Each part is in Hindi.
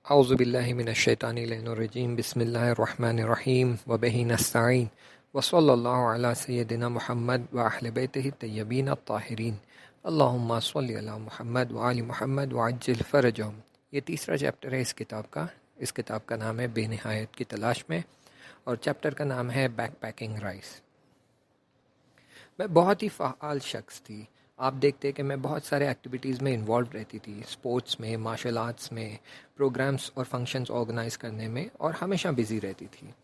औज़ुबिल्लाहिमिनश्शैतानिर्रजीम बिस्मिल्लाहिर्रहमानिर्रहीम व बिही नस्तईन व सल्लल्लाहु अला सय्यदिना मुहम्मद व अहले बैतिही तय्यबीन अत्ताहिरीन अल्लाहुम्मा सल्लि अला मुहम्मद व आलि मुहम्मद व अज्जिल फ़रजहुम। ये तीसरा चैप्टर है इस किताब का। इस किताब का नाम है बेनिहायत की तलाश में और चैप्टर का नाम है बैकपैकिंग राइस। मैं बहुत ही फ़आल शख्स थी। आप देखते कि मैं बहुत सारे एक्टिविटीज़ में इन्वॉल्व रहती थी, स्पोर्ट्स में, मार्शल आर्ट्स में, प्रोग्राम्स और फंक्शंस ऑर्गेनाइज करने में, और हमेशा बिज़ी रहती थी।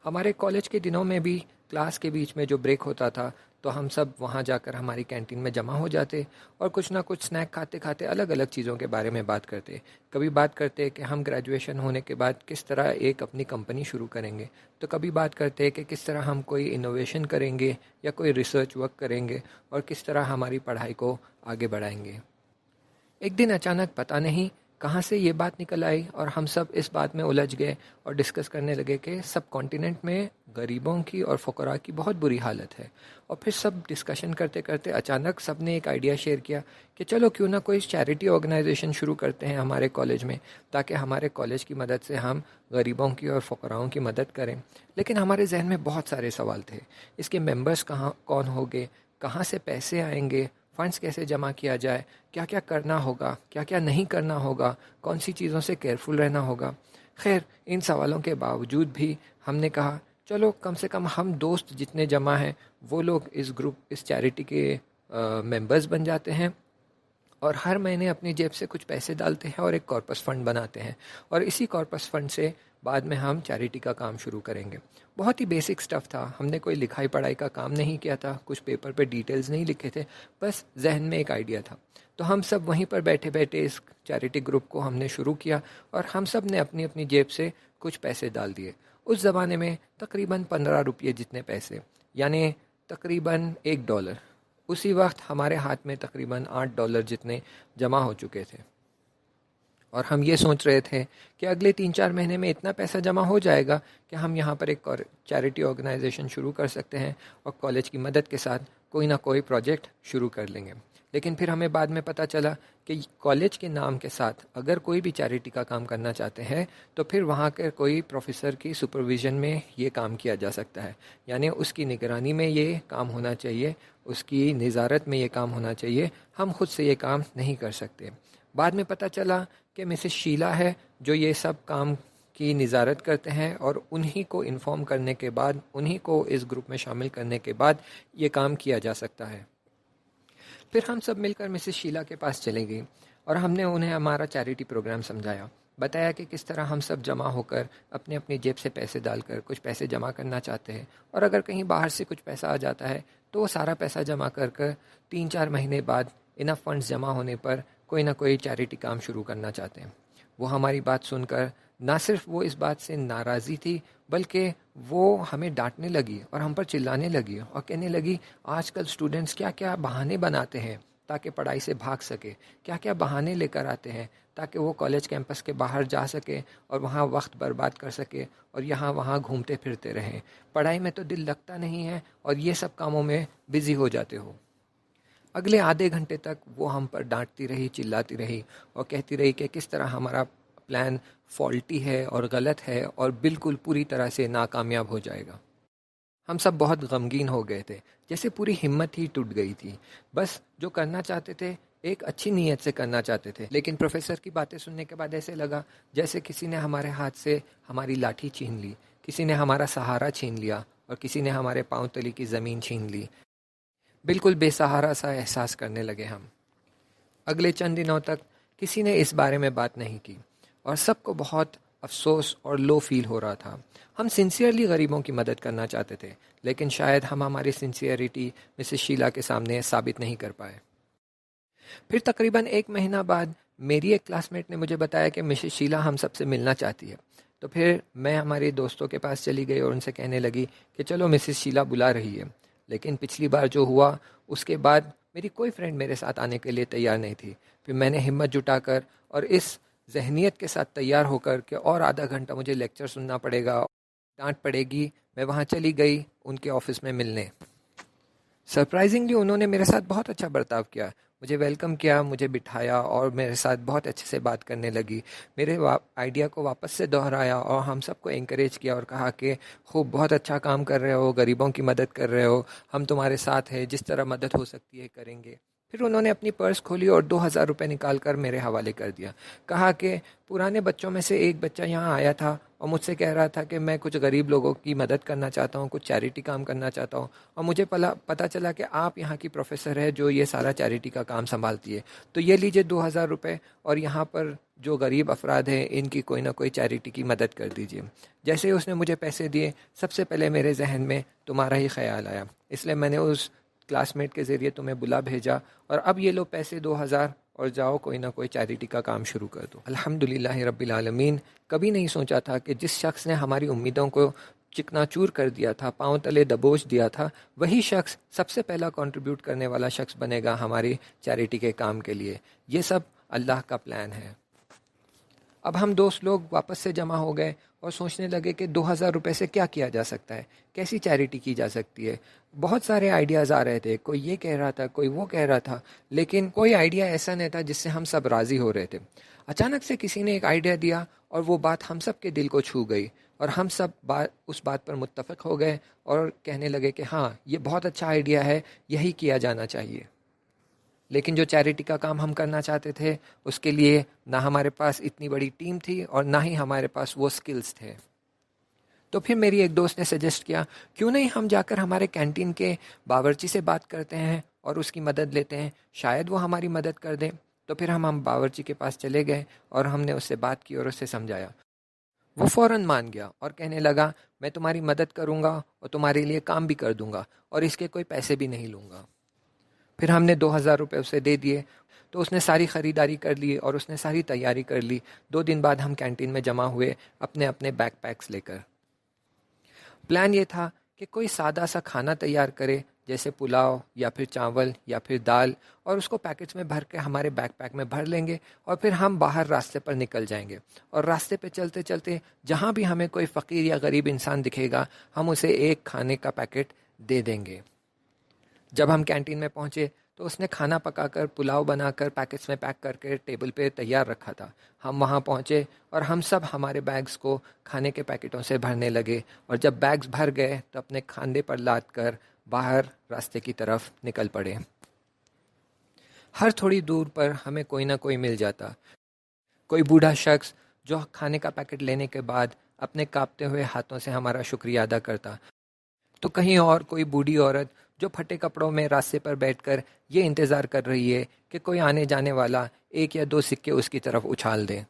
हमारे कॉलेज के दिनों में भी क्लास के बीच में जो ब्रेक होता था तो हम सब वहाँ जाकर हमारी कैंटीन में जमा हो जाते और कुछ ना कुछ स्नैक खाते खाते अलग अलग चीज़ों के बारे में बात करते। कभी बात करते कि हम ग्रेजुएशन होने के बाद किस तरह एक अपनी कंपनी शुरू करेंगे, तो कभी बात करते कि किस तरह हम कोई इनोवेशन करेंगे या कोई रिसर्च वर्क करेंगे और किस तरह हमारी पढ़ाई को आगे बढ़ाएंगे। एक दिन अचानक पता नहीं कहाँ से ये बात निकल आई और हम सब इस बात में उलझ गए और डिस्कस करने लगे कि सब कॉन्टिनेंट में गरीबों की और फ़ुकरा की बहुत बुरी हालत है। और फिर सब डिस्कशन करते करते अचानक सब ने एक आइडिया शेयर किया कि चलो क्यों ना कोई चैरिटी ऑर्गेनाइजेशन शुरू करते हैं हमारे कॉलेज में, ताकि हमारे कॉलेज की मदद से हम गरीबों की और फ़ुकराओं की मदद करें। लेकिन हमारे जहन में बहुत सारे सवाल थे। इसके मेंबर्स कहाँ कौन होंगे, कहाँ से पैसे आएंगे, फंड्स कैसे जमा किया जाए, क्या क्या करना होगा, क्या क्या नहीं करना होगा, कौन सी चीज़ों से केयरफुल रहना होगा। खैर, इन सवालों के बावजूद भी हमने कहा चलो कम से कम हम दोस्त जितने जमा हैं वो लोग इस चैरिटी के मेंबर्स बन जाते हैं और हर महीने अपनी जेब से कुछ पैसे डालते हैं और एक कॉर्पस फंड बनाते हैं और इसी कॉर्पस फंड से बाद में हम चैरिटी का काम शुरू करेंगे। बहुत ही बेसिक स्टफ़ था। हमने कोई लिखाई पढ़ाई का काम नहीं किया था, कुछ पेपर पे डिटेल्स नहीं लिखे थे, बस जहन में एक आइडिया था। तो हम सब वहीं पर बैठे बैठे इस चैरिटी ग्रुप को हमने शुरू किया और हम सब ने अपनी अपनी जेब से कुछ पैसे डाल दिए। उस ज़माने में तकरीबन 15 रुपये जितने पैसे, यानी तकरीबन $1। उसी वक्त हमारे हाथ में तकरीबन $8 जितने जमा हो चुके थे और हम ये सोच रहे थे कि अगले 3-4 महीने में इतना पैसा जमा हो जाएगा कि हम यहाँ पर एक चैरिटी ऑर्गेनाइजेशन शुरू कर सकते हैं और कॉलेज की मदद के साथ कोई ना कोई प्रोजेक्ट शुरू कर लेंगे। लेकिन फिर हमें बाद में पता चला कि कॉलेज के नाम के साथ अगर कोई भी चैरिटी का काम करना चाहते हैं तो फिर वहाँ के कोई प्रोफेसर की सुपरविज़न में ये काम किया जा सकता है, यानी उसकी निगरानी में ये काम होना चाहिए, उसकी निज़ारत में ये काम होना चाहिए। हम खुद से ये काम नहीं कर सकते। बाद में पता चला कि मिसेस शीला है जो ये सब काम की निज़ारत करते हैं और उन्हीं को इन्फॉर्म करने के बाद, उन्हीं को इस ग्रुप में शामिल करने के बाद ये काम किया जा सकता है। फिर हम सब मिलकर मिसेस शीला के पास चले गए और हमने उन्हें हमारा चैरिटी प्रोग्राम समझाया, बताया कि किस तरह हम सब जमा होकर अपने अपनी जेब से पैसे डालकर कुछ पैसे जमा करना चाहते हैं और अगर कहीं बाहर से कुछ पैसा आ जाता है तो वो सारा पैसा जमा कर कर 3-4 महीने बाद इनफ फंड्स जमा होने पर कोई ना कोई चैरिटी काम शुरू करना चाहते हैं। वो हमारी बात सुनकर ना सिर्फ वो इस बात से नाराज़ी थी, बल्कि वो हमें डांटने लगी और हम पर चिल्लाने लगी और कहने लगी आजकल स्टूडेंट्स क्या क्या बहाने बनाते हैं ताकि पढ़ाई से भाग सके, क्या क्या बहाने लेकर आते हैं ताकि वो कॉलेज कैंपस के बाहर जा सके और वहाँ वक्त बर्बाद कर सके और यहाँ वहाँ घूमते फिरते रहें। पढ़ाई में तो दिल लगता नहीं है और ये सब कामों में बिज़ी हो जाते हो। अगले आधे घंटे तक वो हम पर डांटती रही, चिल्लाती रही और कहती रही कि किस तरह हमारा प्लान फॉल्टी है और गलत है और बिल्कुल पूरी तरह से नाकामयाब हो जाएगा। हम सब बहुत गमगीन हो गए थे, जैसे पूरी हिम्मत ही टूट गई थी। बस जो करना चाहते थे एक अच्छी नीयत से करना चाहते थे, लेकिन प्रोफेसर की बातें सुनने के बाद ऐसे लगा जैसे किसी ने हमारे हाथ से हमारी लाठी छीन ली, किसी ने हमारा सहारा छीन लिया और किसी ने हमारे पांव तले की ज़मीन छीन ली। बिल्कुल बेसहारा सा एहसास करने लगे हम। अगले चंद दिनों तक किसी ने इस बारे में बात नहीं की और सबको बहुत अफसोस और लो फील हो रहा था। हम सिंसियरली गरीबों की मदद करना चाहते थे, लेकिन शायद हम हमारी सिंसियरिटी मिसेस शीला के सामने साबित नहीं कर पाए। फिर तकरीबन 1 महीना बाद मेरी एक क्लासमेट ने मुझे बताया कि मिसेस शीला हम सबसे मिलना चाहती है। तो फिर मैं हमारे दोस्तों के पास चली गई और उनसे कहने लगी कि चलो मिसेस शीला बुला रही है। लेकिन पिछली बार जो हुआ उसके बाद मेरी कोई फ्रेंड मेरे साथ आने के लिए तैयार नहीं थी। फिर मैंने हिम्मत जुटाकर और इस जहनीत के साथ तैयार होकर कि और आधा घंटा मुझे लेक्चर सुनना पड़ेगा, डांट पड़ेगी, मैं वहाँ चली गई उनके ऑफिस में मिलने। सरप्राइजिंगली उन्होंने मेरे साथ बहुत अच्छा बर्ताव किया। मुझे वेलकम किया, मुझे बिठाया और मेरे साथ बहुत अच्छे से बात करने लगी। मेरे आइडिया को वापस से दोहराया और हम सबको एनकरेज किया और कहा कि खूब बहुत अच्छा काम कर रहे हो, गरीबों की मदद कर रहे हो, हम तुम्हारे साथ हैं, जिस तरह मदद हो सकती है करेंगे। फिर उन्होंने अपनी पर्स खोली और 2,000 रुपये निकाल कर मेरे हवाले कर दिया। कहा कि पुराने बच्चों में से एक बच्चा यहाँ आया था और मुझसे कह रहा था कि मैं कुछ गरीब लोगों की मदद करना चाहता हूँ, कुछ चैरिटी काम करना चाहता हूँ, और मुझे पता चला कि आप यहाँ की प्रोफेसर है जो ये सारा चैरिटी का काम संभालती है। तो ये लीजिए 2,000 रुपये, और यहाँ पर जो गरीब अफराद हैं इनकी कोई ना कोई चैरिटी की मदद कर दीजिए। जैसे ही उसने मुझे पैसे दिए, सबसे पहले मेरे जहन में तुम्हारा ही ख्याल आया, इसलिए मैंने उस क्लासमेट के ज़रिए तुम्हें बुला भेजा, और अब ये लो पैसे 2,000 और जाओ कोई ना कोई चैरिटी का काम शुरू कर दो। अल्हम्दुलिल्लाह रब्बिल आलमीन। कभी नहीं सोचा था कि जिस शख्स ने हमारी उम्मीदों को चिकनाचूर कर दिया था, पांव तले दबोच दिया था, वही शख्स सबसे पहला कंट्रीब्यूट करने वाला शख्स बनेगा हमारी चैरिटी के काम के लिए। ये सब अल्लाह का प्लान है। अब हम दोस्त लोग वापस से जमा हो गए और सोचने लगे कि 2,000 रुपये से क्या किया जा सकता है, कैसी चैरिटी की जा सकती है। बहुत सारे आइडियाज़ आ रहे थे, कोई ये कह रहा था, कोई वो कह रहा था, लेकिन कोई आइडिया ऐसा नहीं था जिससे हम सब राज़ी हो रहे थे। अचानक से किसी ने एक आइडिया दिया और वो बात हम सब के दिल को छू गई, और हम सब उस बात पर मुत्तफ़िक़ हो गए और कहने लगे कि हाँ, ये बहुत अच्छा आइडिया है, यही किया जाना चाहिए। लेकिन जो चैरिटी का काम हम करना चाहते थे, उसके लिए ना हमारे पास इतनी बड़ी टीम थी और ना ही हमारे पास वो स्किल्स थे। तो फिर मेरी एक दोस्त ने सजेस्ट किया, क्यों नहीं हम जाकर हमारे कैंटीन के बावर्ची से बात करते हैं और उसकी मदद लेते हैं, शायद वो हमारी मदद कर दें। तो फिर हम बावर्ची के पास चले गए और हमने उससे बात की और उससे समझाया। वो फ़ौरन मान गया और कहने लगा, मैं तुम्हारी मदद करूँगा और तुम्हारे लिए काम भी कर दूँगा और इसके कोई पैसे भी नहीं लूँगा। फिर हमने 2,000 रुपये उसे दे दिए, तो उसने सारी ख़रीदारी कर ली और उसने सारी तैयारी कर ली। 2 दिन बाद हम कैंटीन में जमा हुए अपने अपने बैकपैक्स लेकर। प्लान ये था कि कोई सादा सा खाना तैयार करे, जैसे पुलाव या फिर चावल या फिर दाल, और उसको पैकेट्स में भर के हमारे बैकपैक में भर लेंगे और फिर हम बाहर रास्ते पर निकल जाएंगे। और रास्ते पे चलते चलते जहाँ भी हमें कोई फ़कीर या गरीब इंसान दिखेगा, हम उसे एक खाने का पैकेट दे देंगे। जब हम कैंटीन में पहुंचे तो उसने खाना पकाकर, पुलाव बनाकर, पैकेट्स में पैक करके टेबल पे तैयार रखा था। हम वहां पहुंचे और हम सब हमारे बैग्स को खाने के पैकेटों से भरने लगे, और जब बैग्स भर गए तो अपने खांधे पर लाद कर बाहर रास्ते की तरफ निकल पड़े। हर थोड़ी दूर पर हमें कोई ना कोई मिल जाता, कोई बूढ़ा शख्स जो खाने का पैकेट लेने के बाद अपने कांपते हुए हाथों से हमारा शुक्रिया अदा करता, तो कहीं और कोई बूढ़ी औरत जो फटे कपड़ों में रास्ते पर बैठकर ये इंतज़ार कर रही है कि कोई आने जाने वाला 1 या 2 सिक्के उसकी तरफ उछाल दे।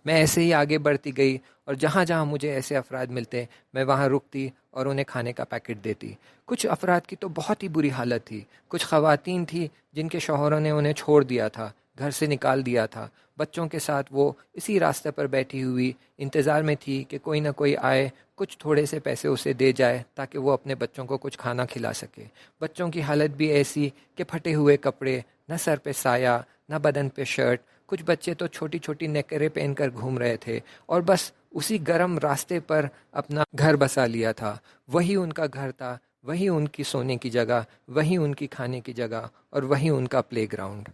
मैं ऐसे ही आगे बढ़ती गई और जहाँ जहाँ मुझे ऐसे अफराद मिलते, मैं वहाँ रुकती और उन्हें खाने का पैकेट देती। कुछ अफराद की तो बहुत ही बुरी हालत थी। कुछ ख़वातीन थी जिनके शौहरों ने उन्हें छोड़ दिया था, घर से निकाल दिया था। बच्चों के साथ वो इसी रास्ते पर बैठी हुई इंतज़ार में थी कि कोई ना कोई आए, कुछ थोड़े से पैसे उसे दे जाए ताकि वो अपने बच्चों को कुछ खाना खिला सके। बच्चों की हालत भी ऐसी कि फटे हुए कपड़े, न सर पे साया, न बदन पे शर्ट। कुछ बच्चे तो छोटी छोटी नेकरें पहनकर घूम रहे थे और बस उसी गर्म रास्ते पर अपना घर बसा लिया था। वही उनका घर था, वही उनकी सोने की जगह, वही उनकी खाने की जगह और वही उनका प्लेग्राउंड।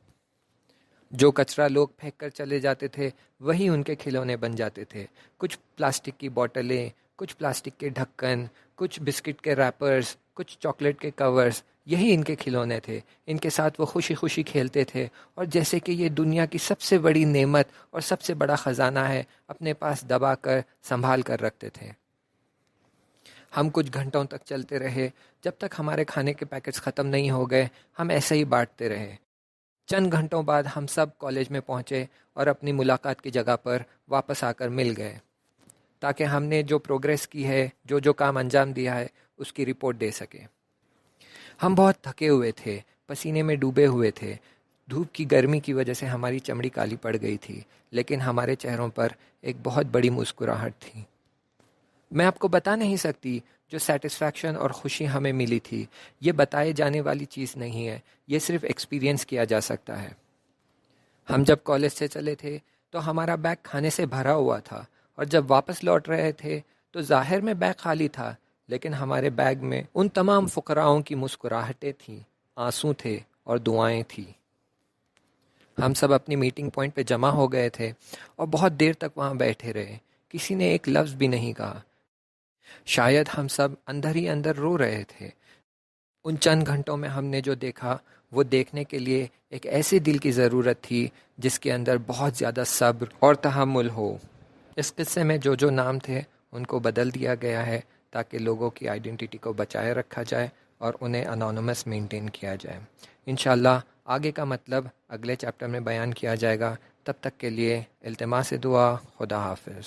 जो कचरा लोग फेंक कर चले जाते थे, वही उनके खिलौने बन जाते थे। कुछ प्लास्टिक की बोतलें, कुछ प्लास्टिक के ढक्कन, कुछ बिस्किट के रैपर्स, कुछ चॉकलेट के कवर्स, यही इनके खिलौने थे। इनके साथ वो खुशी खुशी खेलते थे और जैसे कि ये दुनिया की सबसे बड़ी नेमत और सबसे बड़ा ख़जाना है, अपने पास दबा कर संभाल कर रखते थे। हम कुछ घंटों तक चलते रहे, जब तक हमारे खाने के पैकेट्स ख़त्म नहीं हो गए। हम ऐसे ही बांटते रहे। चंद घंटों बाद हम सब कॉलेज में पहुंचे और अपनी मुलाकात की जगह पर वापस आकर मिल गए, ताकि हमने जो प्रोग्रेस की है, जो जो काम अंजाम दिया है, उसकी रिपोर्ट दे सके। हम बहुत थके हुए थे, पसीने में डूबे हुए थे। धूप की गर्मी की वजह से हमारी चमड़ी काली पड़ गई थी, लेकिन हमारे चेहरों पर एक बहुत बड़ी मुस्कुराहट थी। मैं आपको बता नहीं सकती जो सेटिस्फैक्शन और खुशी हमें मिली थी। ये बताए जाने वाली चीज़ नहीं है, ये सिर्फ एक्सपीरियंस किया जा सकता है। हम जब कॉलेज से चले थे तो हमारा बैग खाने से भरा हुआ था, और जब वापस लौट रहे थे तो ज़ाहिर में बैग खाली था, लेकिन हमारे बैग में उन तमाम फ़ुकराओं की मुस्कुराहटें थीं, आंसू थे और दुआएं थीं। हम सब अपनी मीटिंग पॉइंट पे जमा हो गए थे और बहुत देर तक वहाँ बैठे रहे। किसी ने एक लफ्ज़ भी नहीं कहा। शायद हम सब अंदर ही अंदर रो रहे थे। उन चंद घंटों में हमने जो देखा वो देखने के लिए एक ऐसे दिल की ज़रूरत थी जिसके अंदर बहुत ज़्यादा सब्र और तहम्मुल हो। इस किस्से में जो जो नाम थे उनको बदल दिया गया है ताकि लोगों की आइडेंटिटी को बचाए रखा जाए और उन्हें अनोनिमस मेंटेन किया जाए। इंशाल्लाह आगे का मतलब अगले चैप्टर में बयान किया जाएगा। तब तक के लिए इल्तिमास दुआ। खुदा हाफिज़।